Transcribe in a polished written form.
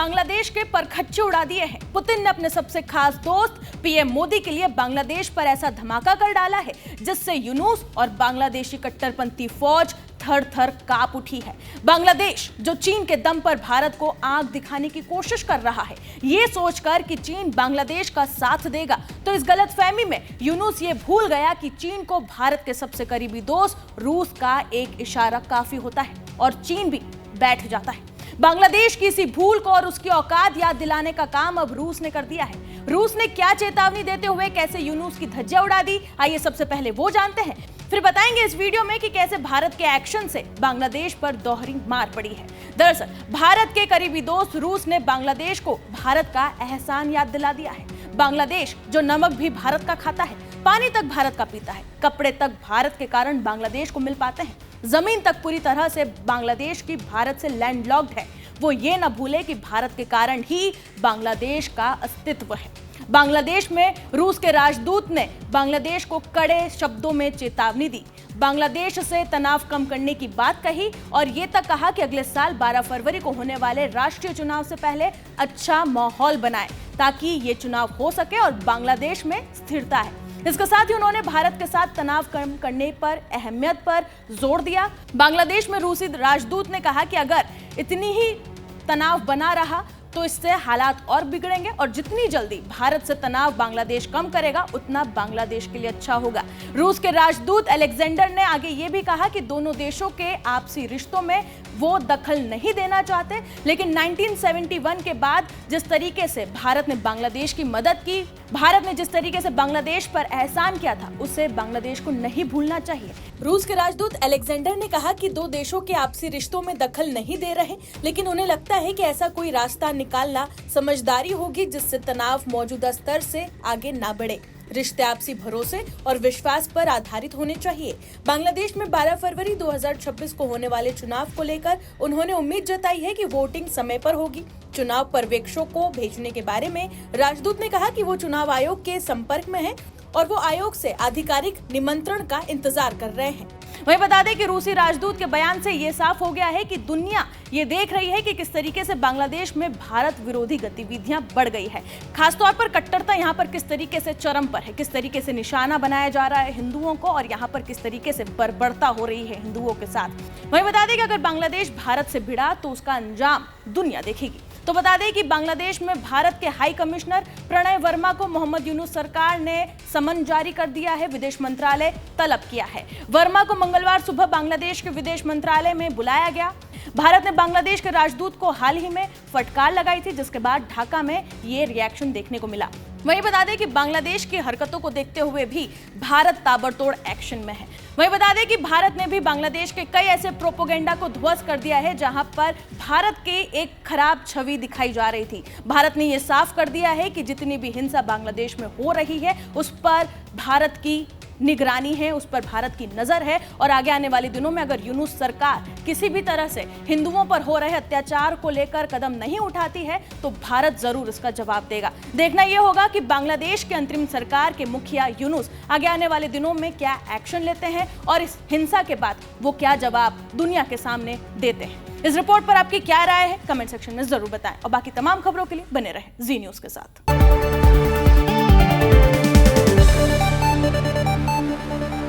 बांग्लादेश के परखच्चे उड़ा दिए हैं। पुतिन ने अपने सबसे खास दोस्त पीएम मोदी के लिए बांग्लादेश पर ऐसा धमाका कर डाला है जिससे यूनुस और बांग्लादेशी कट्टरपंथी फौज थर थर कांप उठी है। बांग्लादेश जो चीन के दम पर भारत को आंख दिखाने की कोशिश कर रहा है, ये सोचकर कि चीन बांग्लादेश का साथ देगा, तो इस गलतफहमी में यूनुस ये भूल गया कि चीन को भारत के सबसे करीबी दोस्त रूस का एक इशारा काफी होता है और चीन भी बैठ जाता है। बांग्लादेश की इसी भूल को और उसकी औकात याद दिलाने का काम अब रूस ने कर दिया है। रूस ने क्या चेतावनी देते हुए कैसे यूनुस की धज्जियां उड़ा दी, आइए सबसे पहले वो जानते हैं, फिर बताएंगे इस वीडियो में कि कैसे भारत के एक्शन से बांग्लादेश पर दोहरी मार पड़ी है। दरअसल भारत के करीबी दोस्त रूस ने बांग्लादेश को भारत का एहसान याद दिला दिया है। बांग्लादेश जो नमक भी भारत का खाता है, पानी तक भारत का पीता है, कपड़े तक भारत के कारण बांग्लादेश को मिल पाते हैं, जमीन तक पूरी तरह से बांग्लादेश की भारत से लैंडलॉक्ड है, वो ये न भूले कि भारत के कारण ही बांग्लादेश का अस्तित्व है। बांग्लादेश में रूस के राजदूत ने बांग्लादेश को कड़े शब्दों में चेतावनी दी, बांग्लादेश से तनाव कम करने की बात कही और ये तक कहा कि अगले साल 12 फरवरी को होने वाले राष्ट्रीय चुनाव से पहले अच्छा माहौल बनाए ताकि ये चुनाव हो सके और बांग्लादेश में स्थिरता है। इसके साथ ही उन्होंने भारत के साथ तनाव कम करने पर अहमियत पर जोर दिया। बांग्लादेश में रूसी राजदूत ने कहा कि अगर इतनी ही तनाव बना रहा तो इससे हालात और बिगड़ेंगे और जितनी जल्दी भारत से तनाव बांग्लादेश कम करेगा उतना बांग्लादेश के लिए अच्छा होगा। रूस के राजदूत अलेक्जेंडर ने आगे ये भी कहा कि दोनों देशों के आपसी रिश्तों में वो दखल नहीं देना चाहते, लेकिन 1971 के बाद जिस तरीके से भारत ने बांग्लादेश की मदद की, भारत ने जिस तरीके से बांग्लादेश पर एहसान किया था, उसे बांग्लादेश को नहीं भूलना चाहिए। रूस के राजदूत अलेक्जेंडर ने कहा कि दो देशों के आपसी रिश्तों में दखल नहीं दे रहे, लेकिन उन्हें लगता है कि ऐसा कोई रास्ता निकालना समझदारी होगी जिससे तनाव मौजूदा स्तर से आगे ना बढ़े। रिश्ते आपसी भरोसे और विश्वास पर आधारित होने चाहिए। बांग्लादेश में 12 फरवरी 2026 को होने वाले चुनाव को लेकर उन्होंने उम्मीद जताई है कि वोटिंग समय पर होगी। चुनाव पर्यवेक्षकों को भेजने के बारे में राजदूत ने कहा कि वो चुनाव आयोग के संपर्क में हैं और वो आयोग से आधिकारिक निमंत्रण का इंतजार कर रहे हैं। वहीं बता दें कि रूसी राजदूत के बयान से ये साफ हो गया है कि दुनिया ये देख रही है कि किस तरीके से बांग्लादेश में भारत विरोधी गतिविधियां बढ़ गई है। खासतौर पर कट्टरता यहाँ पर किस तरीके से चरम पर है, किस तरीके से निशाना बनाया जा रहा है हिंदुओं को और यहाँ पर किस तरीके से बर्बरता हो रही है हिंदुओं के साथ। वहीं बता दें कि अगर बांग्लादेश भारत से भिड़ा तो उसका अंजाम दुनिया देखेगी। तो बता दें कि बांग्लादेश में भारत के हाई कमिश्नर प्रणय वर्मा को मोहम्मद यूनुस सरकार ने समन जारी कर दिया है, विदेश मंत्रालय तलब किया है। वर्मा को मंगलवार सुबह बांग्लादेश के विदेश मंत्रालय में बुलाया गया। भारत ने बांग्लादेश के राजदूत को हाल ही में फटकार लगाई थी, जिसके बाद ढाका में ये रिएक्शन देखने को मिला। वहीं बता दें कि बांग्लादेश की हरकतों को देखते हुए भी भारत ताबड़तोड़ एक्शन में है। वहीं बता दें कि भारत ने भी बांग्लादेश के कई ऐसे प्रोपोगेंडा को ध्वस्त कर दिया है जहां पर भारत के एक खराब छवि दिखाई जा रही थी। भारत ने यह साफ कर दिया है कि जितनी भी हिंसा बांग्लादेश में हो रही है उस पर भारत की निगरानी है, उस पर भारत की नजर है और आगे आने वाले दिनों में अगर यूनुस सरकार किसी भी तरह से हिंदुओं पर हो रहे अत्याचार को लेकर कदम नहीं उठाती है तो भारत जरूर इसका जवाब देगा। देखना यह होगा कि बांग्लादेश के अंतरिम सरकार के मुखिया यूनुस आगे आने वाले दिनों में क्या एक्शन लेते हैं और इस हिंसा के बाद वो क्या जवाब दुनिया के सामने देते हैं। इस रिपोर्ट पर आपकी क्या राय है, कमेंट सेक्शन में जरूर बताएं और बाकी तमाम खबरों के लिए बने रहें जी न्यूज के साथ।